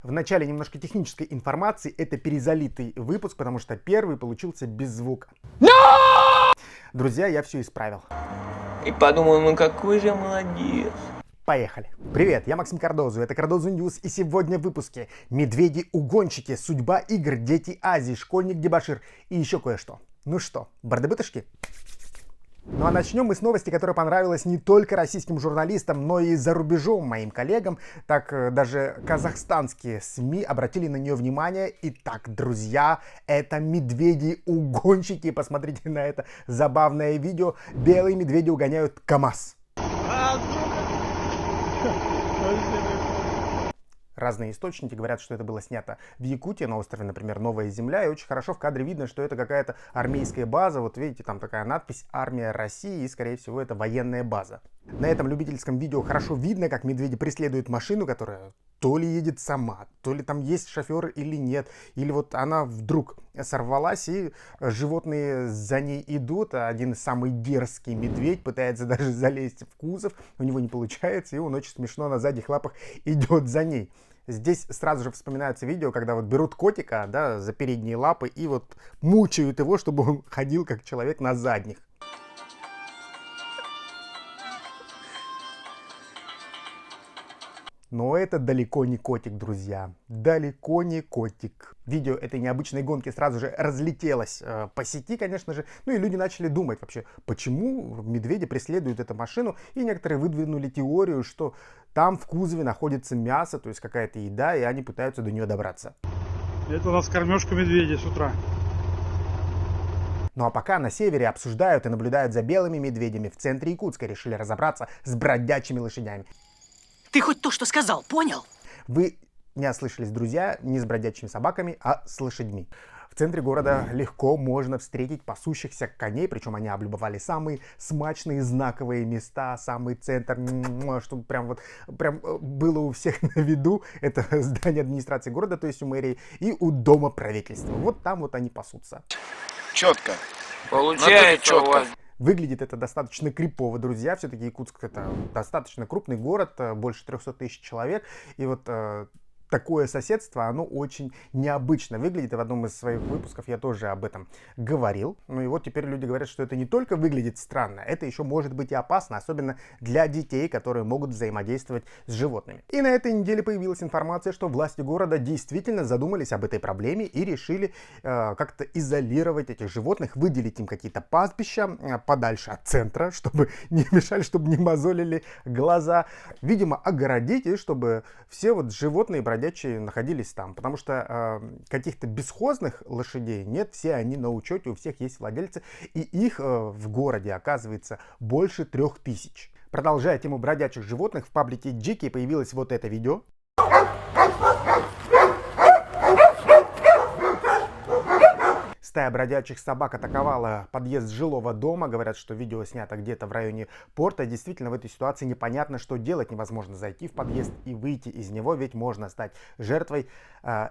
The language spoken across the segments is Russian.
В начале немножко технической информации. Это перезалитый выпуск, потому что первый получился без звука. Друзья, я все исправил. И подумал, ну какой же молодец. Поехали. Привет, я Максим Кардозу, это Кардозу Ньюс, и сегодня в выпуске медведи-угонщики, судьба игр, дети Азии, школьник-дебошир и еще кое-что. Ну что, бардабытышки? Ну а начнем мы с новости, которая понравилась не только российским журналистам, но и за рубежом моим коллегам. Так даже казахстанские СМИ обратили на нее внимание. Итак, друзья, это медведи-угонщики. Посмотрите на это забавное видео. Белые медведи угоняют КамАЗ. Разные источники говорят, что это было снято в Якутии, на острове, например, Новая Земля. И очень хорошо в кадре видно, что это какая-то армейская база. Вот видите, там такая надпись «Армия России», и, скорее всего, это военная база. На этом любительском видео хорошо видно, как медведи преследуют машину, которая то ли едет сама, то ли там есть шофер или нет. Или вот она вдруг сорвалась, и животные за ней идут. А один самый дерзкий медведь пытается даже залезть в кузов. У него не получается, и он очень смешно на задних лапах идет за ней. Здесь сразу же вспоминаются видео, когда вот берут котика, да, за передние лапы и вот мучают его, чтобы он ходил как человек на задних. Но это далеко не котик, друзья. Далеко не котик. Видео этой необычной гонки сразу же разлетелось по сети, конечно же. Ну и люди начали думать вообще, почему медведи преследуют эту машину. И некоторые выдвинули теорию, что там в кузове находится мясо, то есть какая-то еда, и они пытаются до нее добраться. Это у нас кормежка медведя с утра. Ну а пока на севере обсуждают и наблюдают за белыми медведями, в центре Якутска решили разобраться с бродячими лошадями. Ты хоть то, что сказал, понял? Вы не ослышались, друзья, не с бродячими собаками, а с лошадьми. В центре города легко можно встретить пасущихся коней, причем они облюбовали самые смачные знаковые места, самый центр, чтобы прям было у всех на виду. Это здание администрации города, то есть у мэрии, и у дома правительства. Вот там вот они пасутся. Четко. Получается у вас. Выглядит это достаточно крипово, друзья. Все-таки Якутск — это достаточно крупный город, больше 300 тысяч человек. И вот такое соседство, оно очень необычно выглядит. И в одном из своих выпусков я тоже об этом говорил. Ну и вот теперь люди говорят, что это не только выглядит странно, это еще может быть и опасно, особенно для детей, которые могут взаимодействовать с животными. И на этой неделе появилась информация, что власти города действительно задумались об этой проблеме и решили как-то изолировать этих животных, выделить им какие-то пастбища подальше от центра, чтобы не мешали, чтобы не мозолили глаза. Видимо, огородить, и чтобы все вот животные бродячие находились там, потому что каких-то бесхозных лошадей нет, все они на учете, у всех есть владельцы, и их в городе оказывается больше 3000. Продолжая тему бродячих животных, в паблике Джики появилось вот это видео. Стая бродячих собак атаковала подъезд жилого дома. Говорят, что видео снято где-то в районе порта. Действительно, в этой ситуации непонятно, что делать. Невозможно зайти в подъезд и выйти из него, ведь можно стать жертвой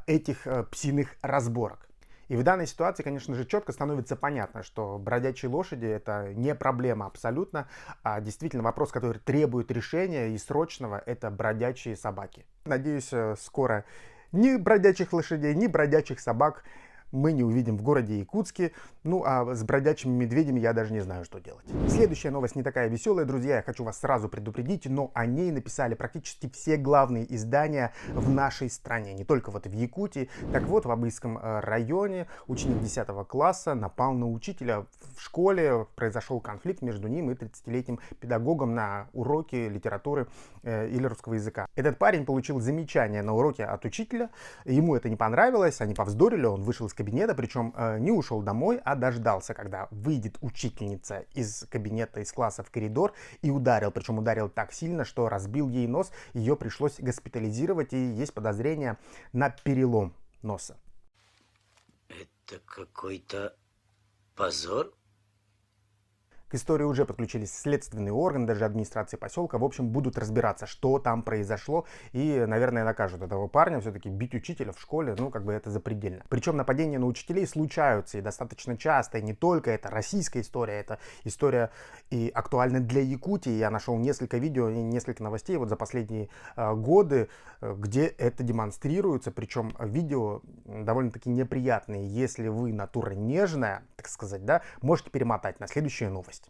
этих псиных разборок. И в данной ситуации, конечно же, четко становится понятно, что бродячие лошади — это не проблема абсолютно, а действительно вопрос, который требует решения и срочного — это бродячие собаки. Надеюсь, скоро ни бродячих лошадей, ни бродячих собак мы не увидим в городе Якутске. Ну а с бродячими медведями я даже не знаю, что делать. Следующая новость не такая веселая, друзья. Я хочу вас сразу предупредить, но о ней написали практически все главные издания в нашей стране. Не только вот в Якутии. Так вот, в Абыйском районе ученик 10 класса напал на учителя в школе. Произошел конфликт между ним и 30-летним педагогом на уроке литературы или русского языка. Этот парень получил замечание на уроке от учителя. Ему это не понравилось, они повздорили, он вышел из кабинета, причем не ушел домой, а дождался, когда выйдет учительница из кабинета, из класса в коридор, и ударил. Причем ударил так сильно, что разбил ей нос. Ее пришлось госпитализировать, и есть подозрение на перелом носа. Это какой-то позор? К истории уже подключились следственные органы, даже администрации поселка. В общем, будут разбираться, что там произошло. И, наверное, накажут этого парня. Все-таки бить учителя в школе, ну, как бы это запредельно. Причем нападения на учителей случаются и достаточно часто. И не только это российская история, это история и актуальна для Якутии. Я нашел несколько видео и несколько новостей вот за последние годы, где это демонстрируется. Причем видео довольно-таки неприятные. Если вы натура нежная, так сказать, да, можете перемотать на следующую новость.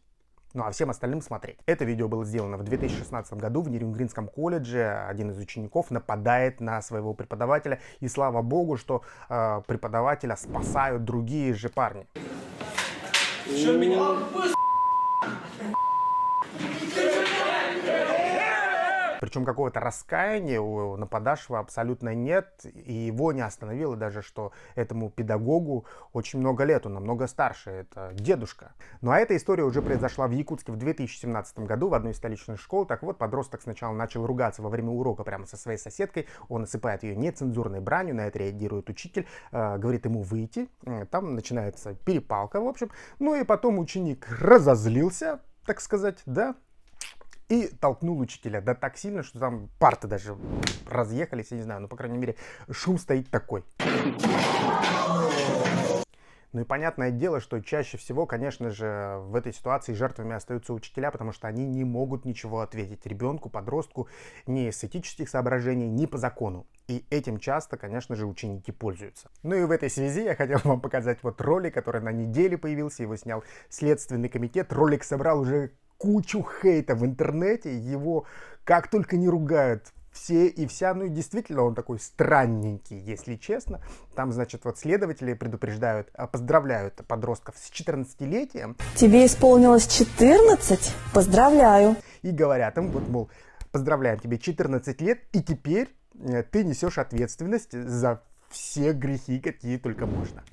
Ну а всем остальным смотреть. Это видео было сделано в 2016 году в Нерюнгринском колледже. Один из учеников нападает на своего преподавателя. И слава богу, что преподавателя спасают другие же парни. Причем какого-то раскаяния у нападавшего абсолютно нет. И его не остановило даже, что этому педагогу очень много лет, он намного старше, это дедушка. Ну а эта история уже произошла в Якутске в 2017 году в одной из столичных школ. Так вот, подросток сначала начал ругаться во время урока прямо со своей соседкой. Он осыпает ее нецензурной бранью, на это реагирует учитель, говорит ему выйти. Там начинается перепалка, в общем. Ну и потом ученик разозлился, так сказать, да, и толкнул учителя, да так сильно, что там парты даже разъехались, я не знаю, ну, по крайней мере, шум стоит такой. Ну и понятное дело, что чаще всего, конечно же, в этой ситуации жертвами остаются учителя, потому что они не могут ничего ответить ребенку, подростку, ни с этических соображений, ни по закону. И этим часто, конечно же, ученики пользуются. Ну и в этой связи я хотел вам показать вот ролик, который на неделе появился, его снял Следственный комитет. Ролик собрал уже кучу хейта в интернете, его как только не ругают все и вся, ну и действительно он такой странненький, если честно. Там, значит, вот следователи предупреждают, поздравляют подростков с 14-летием. Тебе исполнилось 14? Поздравляю. И говорят им, вот, мол, поздравляем, тебе 14 лет, и теперь ты несешь ответственность за все грехи, какие только можно.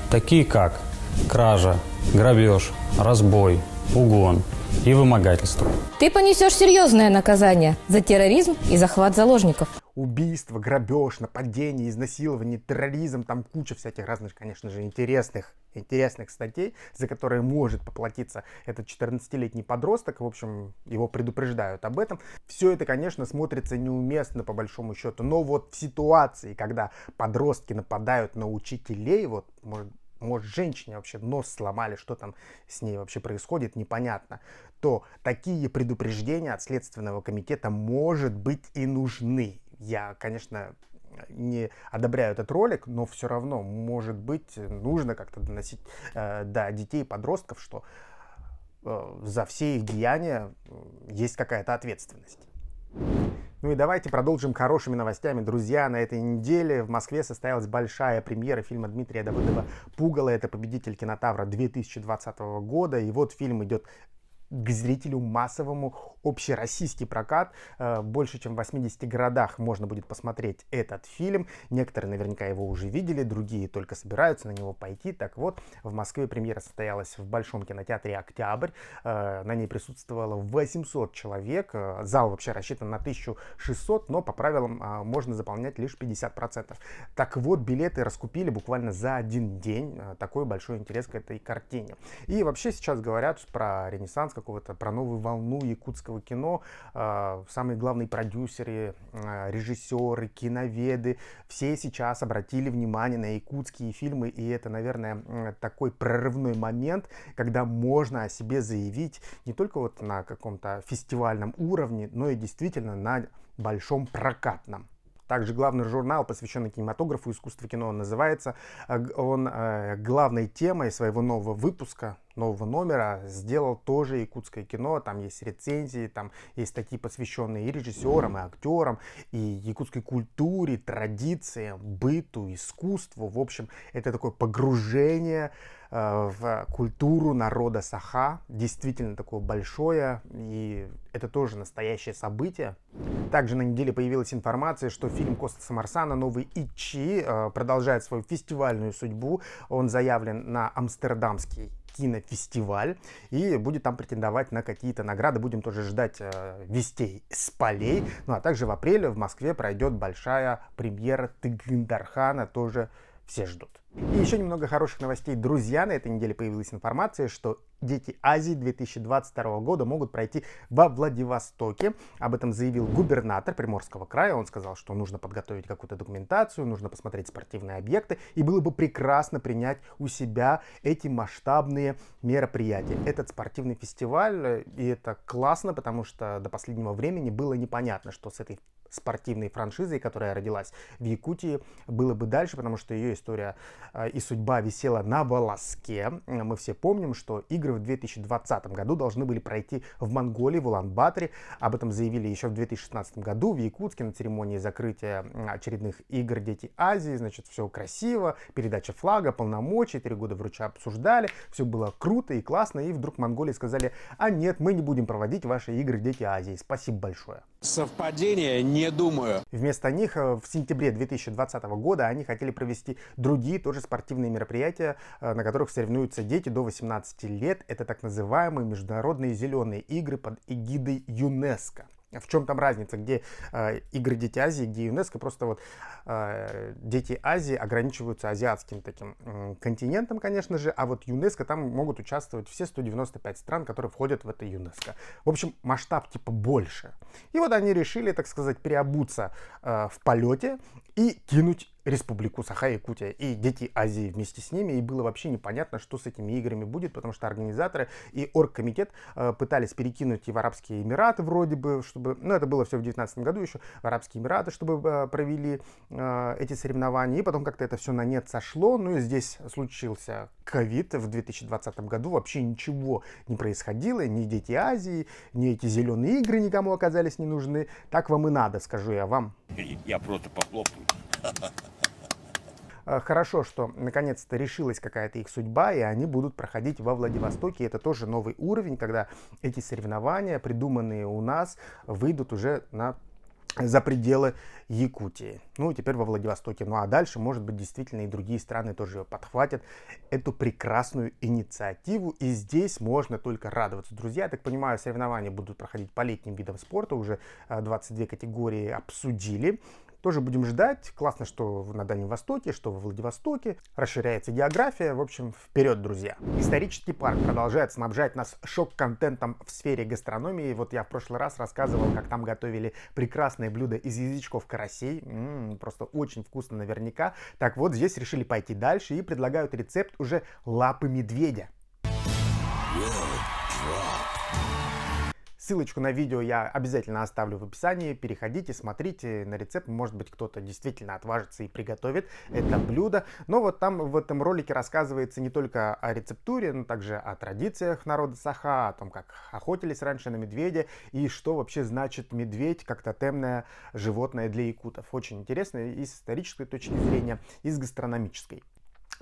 Такие как кража, грабеж, разбой, угон и вымогательство. Ты понесешь серьезное наказание за терроризм и захват заложников. Убийство, грабеж, нападение, изнасилование, терроризм, там куча всяких разных, конечно же, интересных статей, за которые может поплатиться этот 14-летний подросток. В общем, его предупреждают об этом. Все это, конечно, смотрится неуместно по большому счету. Но вот в ситуации, когда подростки нападают на учителей, вот, может, женщине вообще нос сломали, что там с ней вообще происходит, непонятно, то такие предупреждения от Следственного комитета, может быть, и нужны. Я, конечно, не одобряю этот ролик, но все равно, может быть, нужно как-то доносить до детей и подростков, что за все их деяния есть какая-то ответственность. Ну и давайте продолжим хорошими новостями. Друзья, на этой неделе в Москве состоялась большая премьера фильма Дмитрия Давыдова «Пугало». Это победитель Кинотавра 2020 года. И вот фильм идет к зрителю массовому, общероссийский прокат. Больше чем в 80 городах можно будет посмотреть этот фильм. Некоторые наверняка его уже видели, другие только собираются на него пойти. Так вот, в Москве премьера состоялась в Большом кинотеатре «Октябрь». На ней присутствовало 800 человек. Зал вообще рассчитан на 1600, но по правилам можно заполнять лишь 50%. Так вот, билеты раскупили буквально за один день. Такой большой интерес к этой картине. И вообще сейчас говорят про ренессанс какого-то, про новую волну якутского кино. Самые главные продюсеры, режиссеры, киноведы, все сейчас обратили внимание на якутские фильмы, и это, наверное, такой прорывной момент, когда можно о себе заявить не только вот на каком-то фестивальном уровне, но и действительно на большом прокатном. Также главный журнал, посвященный кинематографу и искусству кино, он называется. Он главной темой своего нового выпуска, нового номера сделал тоже якутское кино. Там есть рецензии, там есть статьи, посвященные и режиссерам, и актерам, и якутской культуре, традициям, быту, искусству. В общем, это такое погружение в культуру народа Саха. Действительно такое большое, и это тоже настоящее событие. Также на неделе появилась информация, что фильм Коста Самарсана «Новый Ичи» продолжает свою фестивальную судьбу. Он заявлен на Амстердамский кинофестиваль и будет там претендовать на какие-то награды. Будем тоже ждать вестей с полей. Ну а также в апреле в Москве пройдет большая премьера Тыгын Дархана, тоже все ждут. И еще немного хороших новостей, друзья. На этой неделе появилась информация, что Дети Азии 2022 года могут пройти во Владивостоке. Об этом заявил губернатор Приморского края. Он сказал, что нужно подготовить какую-то документацию, нужно посмотреть спортивные объекты, и было бы прекрасно принять у себя эти масштабные мероприятия. Этот спортивный фестиваль, и это классно, потому что до последнего времени было непонятно, что с этой спортивной франшизой, которая родилась в Якутии, было бы дальше, потому что ее история и судьба висела на волоске. Мы все помним, что игры в 2020 году должны были пройти в Монголии, в Улан-Баторе. Об этом заявили еще в 2016 году в Якутске на церемонии закрытия очередных игр Дети Азии. Значит, все красиво, передача флага, полномочий, 3 года врача обсуждали, все было круто и классно, и вдруг Монголии сказали: а нет, мы не будем проводить ваши игры Дети Азии. Спасибо большое. Совпадение? Не думаю. Вместо них в сентябре 2020 года они хотели провести другие тоже спортивные мероприятия, на которых соревнуются дети до 18 лет. Это так называемые международные зеленые игры под эгидой ЮНЕСКО. В чем там разница, где игры Дети Азии, где ЮНЕСКО? Просто вот Дети Азии ограничиваются азиатским таким континентом, конечно же, а вот ЮНЕСКО, там могут участвовать все 195 стран, которые входят в это ЮНЕСКО. В общем, масштаб типа больше. И вот они решили, так сказать, переобуться в полете и кинуть Республику Саха-Якутия и Дети Азии вместе с ними. И было вообще непонятно, что с этими играми будет, потому что организаторы и оргкомитет пытались перекинуть и в Арабские Эмираты вроде бы, чтобы, ну это было все в 2019 году еще, в Арабские Эмираты, чтобы провели эти соревнования. И потом как-то это все на нет сошло. Ну и здесь случился ковид в 2020 году. Вообще ничего не происходило. Ни Дети Азии, ни эти зеленые игры никому оказались не нужны. Так вам и надо, скажу я вам. Я просто похлопаю. Хорошо, что наконец-то решилась какая-то их судьба, и они будут проходить во Владивостоке. Это тоже новый уровень, когда эти соревнования, придуманные у нас, выйдут уже за пределы Якутии. Ну, теперь во Владивостоке. Ну, а дальше, может быть, действительно и другие страны тоже подхватят эту прекрасную инициативу. И здесь можно только радоваться. Друзья, я так понимаю, соревнования будут проходить по летним видам спорта. Уже 22 категории обсудили. Тоже будем ждать. Классно, что на Дальнем Востоке, что во Владивостоке. Расширяется география. В общем, вперед, друзья. Исторический парк продолжает снабжать нас шок-контентом в сфере гастрономии. Вот я в прошлый раз рассказывал, как там готовили прекрасное блюдо из язычков карасей. Просто очень вкусно наверняка. Так вот, здесь решили пойти дальше и предлагают рецепт уже лапы медведя. Ссылочку на видео я обязательно оставлю в описании. Переходите, смотрите на рецепт. Может быть, кто-то действительно отважится и приготовит это блюдо. Но вот там в этом ролике рассказывается не только о рецептуре, но также о традициях народа Саха, о том, как охотились раньше на медведя и что вообще значит медведь как тотемное животное для якутов. Очень интересно и с исторической точки зрения, и с гастрономической.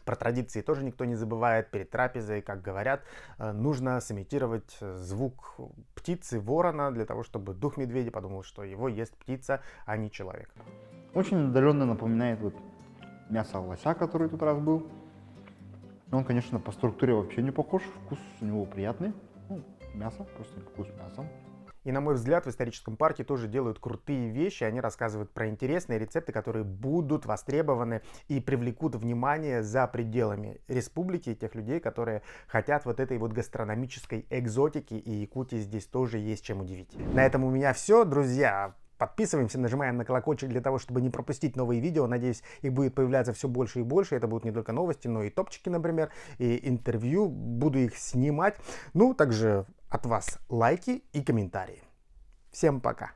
Про традиции тоже никто не забывает. Перед трапезой, как говорят, нужно сымитировать звук птицы, ворона, для того, чтобы дух медведя подумал, что его ест птица, а не человек. Очень отдаленно напоминает вот мясо лося, который тут раз был. Он, конечно, по структуре вообще не похож. Вкус у него приятный. Ну, мясо, просто вкус мяса. И, на мой взгляд, в историческом парке тоже делают крутые вещи. Они рассказывают про интересные рецепты, которые будут востребованы и привлекут внимание за пределами республики и тех людей, которые хотят вот этой вот гастрономической экзотики. И Якутии здесь тоже есть чем удивить. На этом у меня все, друзья. Подписываемся, нажимаем на колокольчик для того, чтобы не пропустить новые видео. Надеюсь, их будет появляться все больше и больше. Это будут не только новости, но и топчики, например, и интервью. Буду их снимать. Ну, также от вас лайки и комментарии. Всем пока!